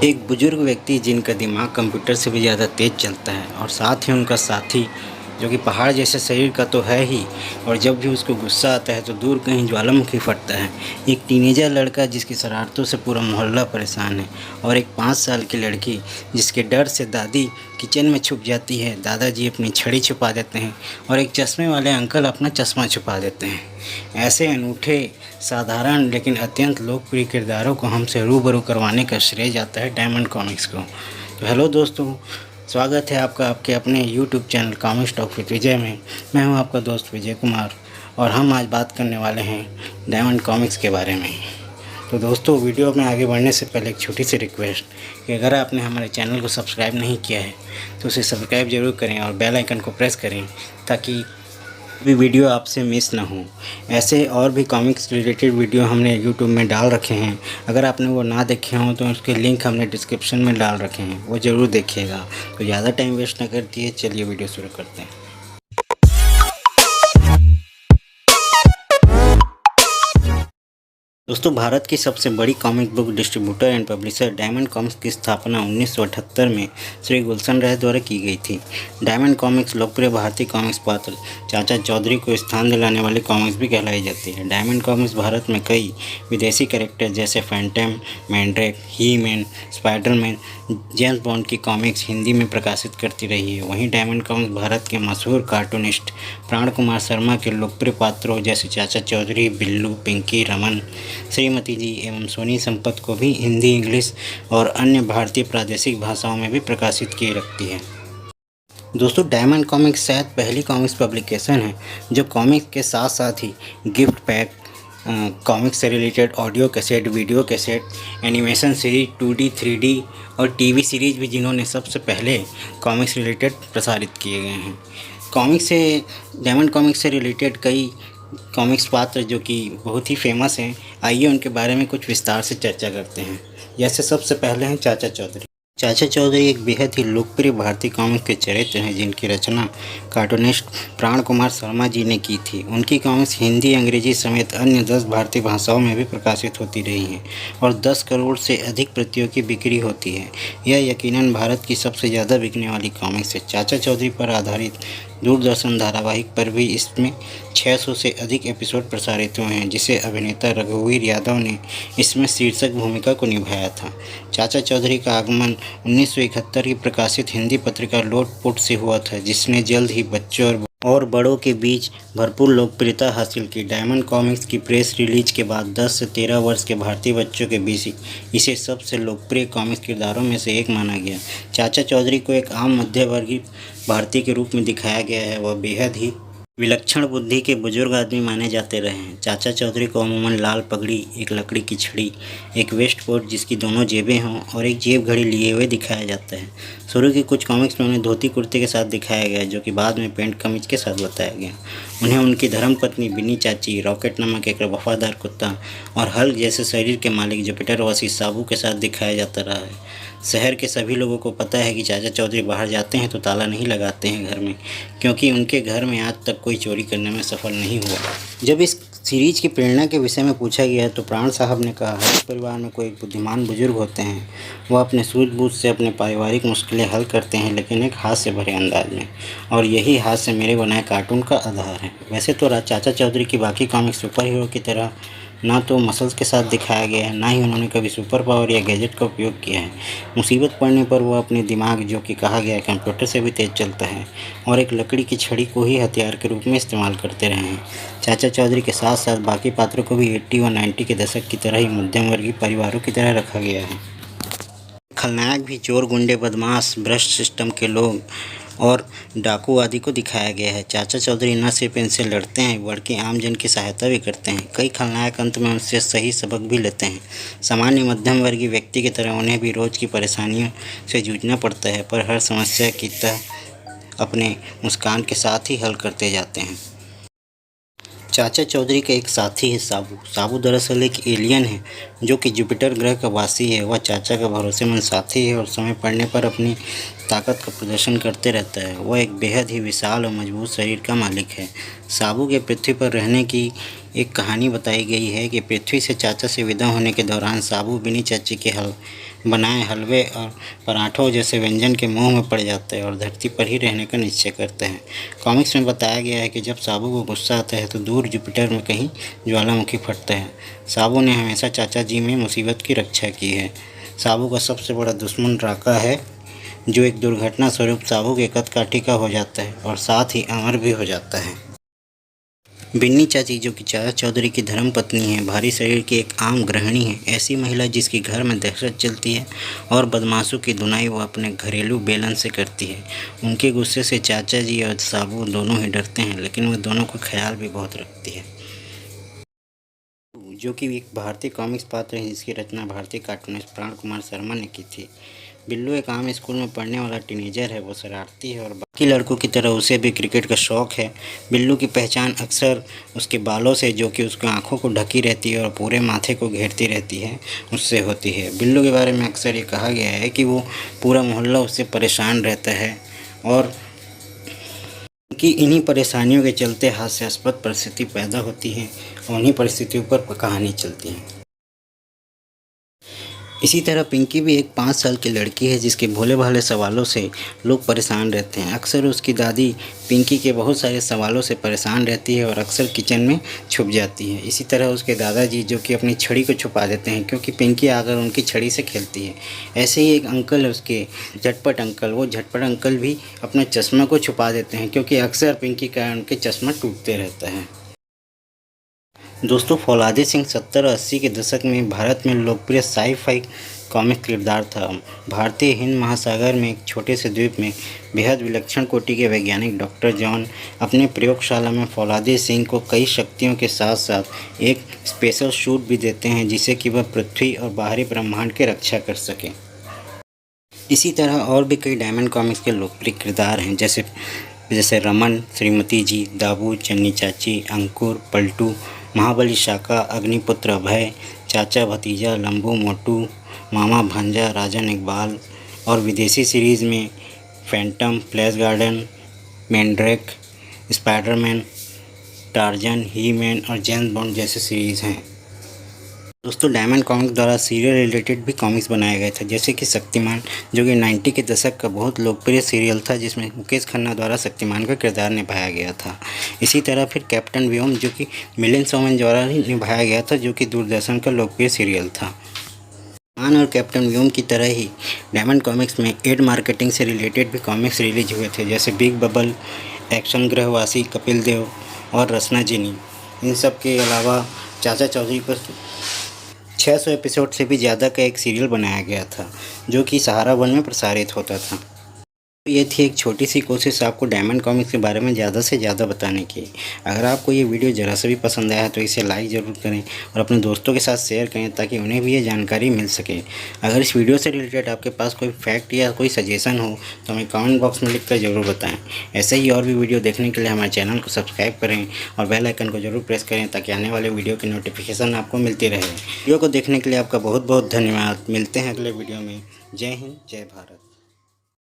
एक बुजुर्ग व्यक्ति जिनका दिमाग कंप्यूटर से भी ज़्यादा तेज़ चलता है और साथ ही उनका साथी जो कि पहाड़ जैसे शरीर का तो है ही, और जब भी उसको गुस्सा आता है तो दूर कहीं ज्वालामुखी फटता है। एक टीनेजर लड़का जिसकी शरारतों से पूरा मोहल्ला परेशान है, और एक 5 साल की लड़की जिसके डर से दादी किचन में छुप जाती है, दादाजी अपनी छड़ी छुपा देते हैं और एक चश्मे वाले अंकल अपना चश्मा छुपा देते हैं। ऐसे अनूठे, साधारण लेकिन अत्यंत लोकप्रिय किरदारों को हमसे रूबरू करवाने का श्रेय जाता है डायमंड कॉमिक्स को। तो हेलो दोस्तों, स्वागत है आपका आपके अपने YouTube channel comics talk with Vijay में। मैं हूं आपका दोस्त विजय कुमार और हम आज बात करने वाले हैं डायमंड कॉमिक्स के बारे में। तो दोस्तों, वीडियो में आगे बढ़ने से पहले एक छोटी सी रिक्वेस्ट कि अगर आपने हमारे चैनल को सब्सक्राइब नहीं किया है तो उसे सब्सक्राइब ज़रूर करें और बेल आइकन को प्रेस करें ताकि भी वीडियो आपसे मिस ना हो। ऐसे और भी कॉमिक्स रिलेटेड वीडियो हमने यूट्यूब में डाल रखे हैं, अगर आपने वो ना देखे हों तो उसके लिंक हमने डिस्क्रिप्शन में डाल रखे हैं, वो ज़रूर देखिएगा। तो ज़्यादा टाइम वेस्ट ना करती है, चलिए वीडियो शुरू करते हैं। दोस्तों, भारत की सबसे बड़ी comic book distributor and publisher diamond comics की स्थापना 1978 में श्री गुलशन राय द्वारा की गई थी। डायमंड कॉमिक्स लोकप्रिय भारतीय कॉमिक्स पात्र चाचा चौधरी को स्थान दिलाने वाली कॉमिक्स भी कहलाई जाती है। डायमंड कॉमिक्स भारत में कई विदेशी कैरेक्टर जैसे फैंटम, मैंड्रेक, ही मैन, स्पाइडरमैन, जेम्स बॉन्ड की कॉमिक्स हिंदी में प्रकाशित करती रही है। वहीं डायमंड कॉमिक्स भारत के मशहूर कार्टूनिस्ट प्राण कुमार शर्मा के लोकप्रिय पात्रों जैसे चाचा चौधरी, बिल्लू, पिंकी, रमन, श्रीमती जी एवं सोनी संपत को भी हिंदी, इंग्लिश और अन्य भारतीय प्रादेशिक भाषाओं में भी प्रकाशित किए रखती है। दोस्तों, डायमंड कॉमिक्स शायद पहली कॉमिक्स पब्लिकेशन है जो कॉमिक्स के साथ साथ ही गिफ्ट पैक, कॉमिक्स से related audio cassette, video cassette, animation series, 2D, 3D और टीवी सीरीज भी जिन्होंने सबसे पहले कॉमिक्स रिलेटेड प्रसारित किए गए हैं। डायमंड कॉमिक्स से रिलेटेड कई कॉमिक्स पात्र जो कि बहुत ही फेमस हैं, आइए उनके बारे में कुछ विस्तार से चर्चा करते हैं। जैसे सबसे पहले हैं चाचा चौधरी। चाचा चौधरी एक बेहद ही लोकप्रिय भारतीय कॉमिक्स के चरित्र हैं जिनकी रचना कार्टूनिस्ट प्राण कुमार शर्मा जी ने की थी। उनकी कॉमिक्स हिंदी, अंग्रेजी समेत अन्य 10 भारतीय भाषाओं में भी प्रकाशित होती रही हैं और 10 करोड़ से अधिक प्रतियों की बिक्री होती है। यह यकीनन भारत की सबसे ज़्यादा बिकने वाली कॉमिक्स है। चाचा चौधरी पर आधारित दूरदर्शन धारावाहिक पर भी इसमें 600 से अधिक एपिसोड प्रसारित हुए हैं, जिसे अभिनेता रघुवीर यादव ने इसमें शीर्षक भूमिका को निभाया था। चाचा चौधरी का आगमन 1971 की प्रकाशित हिंदी पत्रिका लोटपोट से हुआ था, जिसने जल्द ही बच्चों और बड़ों के बीच भरपूर लोकप्रियता हासिल की। डायमंड कॉमिक्स की प्रेस रिलीज के बाद 10 से 13 वर्ष के भारतीय बच्चों के बीच इसे सबसे लोकप्रिय कॉमिक्स किरदारों में से एक माना गया। चाचा चौधरी को एक आम मध्यवर्गीय भारतीय के रूप में दिखाया गया है। वह बेहद ही विलक्षण बुद्धि के बुजुर्ग आदमी माने जाते रहे हैं। चाचा चौधरी को अमूमन लाल पगड़ी, एक लकड़ी की छड़ी, एक वेस्ट कोट जिसकी दोनों जेबें हों और एक जेब घड़ी लिए हुए दिखाया जाता है। शुरू की कुछ कॉमिक्स में उन्हें धोती कुर्ते के साथ दिखाया गया, जो कि बाद में पैंट कमीज के साथ बताया गया। उन्हें उनकी धर्मपत्नी बिनी चाची, रॉकेट नामक एक वफादार कुत्ता और हल्क जैसे शरीर के मालिक जुपिटर वसी साबू के साथ दिखाया जाता रहा है। शहर के सभी लोगों को पता है कि चाचा चौधरी बाहर जाते हैं तो ताला नहीं लगाते हैं घर में, क्योंकि उनके घर में आज तक कोई चोरी करने में सफल नहीं हुआ। जब इस सीरीज की प्रेरणा के विषय में पूछा गया तो प्राण साहब ने कहा, हर परिवार में कोई एक बुद्धिमान बुजुर्ग होते हैं। वह अपने सूझबूझ से अपने पारिवारिक मुश्किलें हल करते हैं, लेकिन एक हास्य भरे अंदाज में, और यही हास्य मेरे बनाए कार्टून का आधार है। वैसे तो चाचा चौधरी की बाकी कॉमिक्स सुपर हीरो की तरह ना तो मसल्स के साथ दिखाया गया है, ना ही उन्होंने कभी सुपर पावर या गैजेट का उपयोग किया है। मुसीबत पड़ने पर वो अपने दिमाग, जो कि कहा गया है कंप्यूटर से भी तेज़ चलता है, और एक लकड़ी की छड़ी को ही हथियार के रूप में इस्तेमाल करते रहे हैं। चाचा चौधरी के साथ साथ बाकी पात्रों को भी 80 व 90 के दशक की तरह ही मध्यम वर्गीय परिवारों की तरह रखा गया है। खलनायक भी चोर, गुंडे, बदमाश, भ्रष्ट सिस्टम के लोग और डाकू आदि को दिखाया गया है। चाचा चौधरी न सिर्फ इनसे लड़ते हैं बल्कि आमजन की सहायता भी करते हैं। कई खलनायक अंत में उनसे सही सबक भी लेते हैं। सामान्य मध्यम वर्गीय व्यक्ति की तरह उन्हें भी रोज़ की परेशानियों से जूझना पड़ता है, पर हर समस्या की तह अपने मुस्कान के साथ ही हल करते जाते हैं। चाचा चौधरी का एक साथी है साबू। साबू दरअसल एक एलियन है जो कि जुपिटर ग्रह का वासी है। वह चाचा का भरोसेमंद साथी है और समय पड़ने पर अपनी ताकत का प्रदर्शन करते रहता है। वह एक बेहद ही विशाल और मजबूत शरीर का मालिक है। साबू के पृथ्वी पर रहने की एक कहानी बताई गई है कि पृथ्वी से चाचा से विदा होने के दौरान साबू बिन्नी चाची के बनाए हलवे और पराठों जैसे व्यंजन के मुंह में पड़ जाते हैं और धरती पर ही रहने का निश्चय करते हैं। कॉमिक्स में बताया गया है कि जब साबू को गुस्सा आता है तो दूर जुपिटर में कहीं ज्वालामुखी फटता है। साबू ने हमेशा चाचा जी में मुसीबत की रक्षा की है। साबू का सबसे बड़ा दुश्मन राका है, जो एक दुर्घटना स्वरूप साबू के कदकाठी का हो जाता है और साथ ही अमर भी हो जाता है। बिन्नी चाची, जो कि चाचा चौधरी की धर्मपत्नी है, भारी शरीर की एक आम गृहिणी है, ऐसी महिला जिसकी घर में दहशत चलती है और बदमाशों की धुनाई वो अपने घरेलू बेलन से करती है। उनके गुस्से से चाचा जी और साबू दोनों ही डरते हैं, लेकिन वह दोनों को ख्याल भी बहुत रखती है। जो कि एक भारतीय कॉमिक्स पात्र है जिसकी रचना भारतीय कार्टूनिस्ट प्राण कुमार शर्मा ने की थी। बिल्लू एक आम स्कूल में पढ़ने वाला टीनेजर है। वो शरारती है और बाकी लड़कों की तरह उसे भी क्रिकेट का शौक है। बिल्लू की पहचान अक्सर उसके बालों से, जो कि उसकी आंखों को ढकी रहती है और पूरे माथे को घेरती रहती है, उससे होती है। बिल्लू के बारे में अक्सर ये कहा गया है कि वो पूरा मोहल्ला उससे परेशान रहता है और कि इन्हीं परेशानियों के चलते हास्यास्पद परिस्थिति पैदा होती है और उन्हीं परिस्थितियों पर कहानी चलती है। इसी तरह पिंकी भी एक 5 साल की लड़की है जिसके भोले भाले सवालों से लोग परेशान रहते हैं। अक्सर उसकी दादी पिंकी के बहुत सारे सवालों से परेशान रहती है और अक्सर किचन में छुप जाती है। इसी तरह उसके दादाजी, जो कि अपनी छड़ी को छुपा देते हैं क्योंकि पिंकी आकर उनकी छड़ी से खेलती है। ऐसे ही एक अंकल है उसके, झटपट अंकल। वो झटपट अंकल भी अपने चश्मे को छुपा देते हैं क्योंकि अक्सर पिंकी का उनके चश्मा टूटते रहता है। दोस्तों, फौलादी सिंह 70 और 80 के दशक में भारत में लोकप्रिय साई-फाई कॉमिक किरदार था। भारतीय हिंद महासागर में एक छोटे से द्वीप में बेहद विलक्षण कोटि के वैज्ञानिक डॉक्टर जॉन अपने प्रयोगशाला में फौलादी सिंह को कई शक्तियों के साथ साथ एक स्पेशल सूट भी देते हैं जिससे कि वह पृथ्वी और बाहरी ब्रह्मांड की रक्षा कर सकें। इसी तरह और भी कई डायमंड कॉमिक्स के लोकप्रिय किरदार हैं, जैसे रमन, श्रीमती जी, दाबू, चन्नी चाची, अंकुर, पलटू, महाबली शाका, अग्निपुत्र अभय, चाचा भतीजा, लंबू मोटू, मामा भांजा, राजन इकबाल। और विदेशी सीरीज़ में Phantom, Flash Gordon, Mandrake, Spiderman, Tarzan, He Man और जेम्स बॉन्ड जैसे सीरीज़ हैं। दोस्तों, डायमंड कॉमिक्स द्वारा सीरियल रिलेटेड भी कॉमिक्स बनाया गया था, जैसे कि शक्तिमान, जो कि 90 के दशक का बहुत लोकप्रिय सीरियल था जिसमें मुकेश खन्ना द्वारा शक्तिमान का किरदार निभाया गया था। इसी तरह फिर कैप्टन व्योम, जो कि मिलिंद सोमन द्वारा ही निभाया गया था, जो कि दूरदर्शन का लोकप्रिय सीरियल था। शक्तिमान और कैप्टन व्योम की तरह ही डायमंड कॉमिक्स में एड मार्केटिंग से रिलेटेड भी कॉमिक्स रिलीज हुए थे, जैसे big bubble, action ग्रहवासी, Kapil Dev और रचना जिनी। इन सब के अलावा चाचा चौधरी पर 600 एपिसोड से भी ज़्यादा का एक सीरियल बनाया गया था, जो कि सहारा वन में प्रसारित होता था। ये थी एक छोटी सी कोशिश आपको डायमंड कॉमिक्स के बारे में ज़्यादा से ज़्यादा बताने की। अगर आपको ये वीडियो ज़रा सा भी पसंद आया है तो इसे लाइक ज़रूर करें और अपने दोस्तों के साथ शेयर करें ताकि उन्हें भी ये जानकारी मिल सके। अगर इस वीडियो से रिलेटेड आपके पास कोई फैक्ट या कोई सजेशन हो तो हमें कमेंट बॉक्स में लिख कर ज़रूर बताएँ। ऐसे ही और भी वीडियो देखने के लिए हमारे चैनल को सब्सक्राइब करें और बेल आइकन को ज़रूर प्रेस करें ताकि आने वाले वीडियो की नोटिफिकेशन आपको मिलती रहे। वीडियो को देखने के लिए आपका बहुत बहुत धन्यवाद। मिलते हैं अगले वीडियो में। जय हिंद, जय भारत।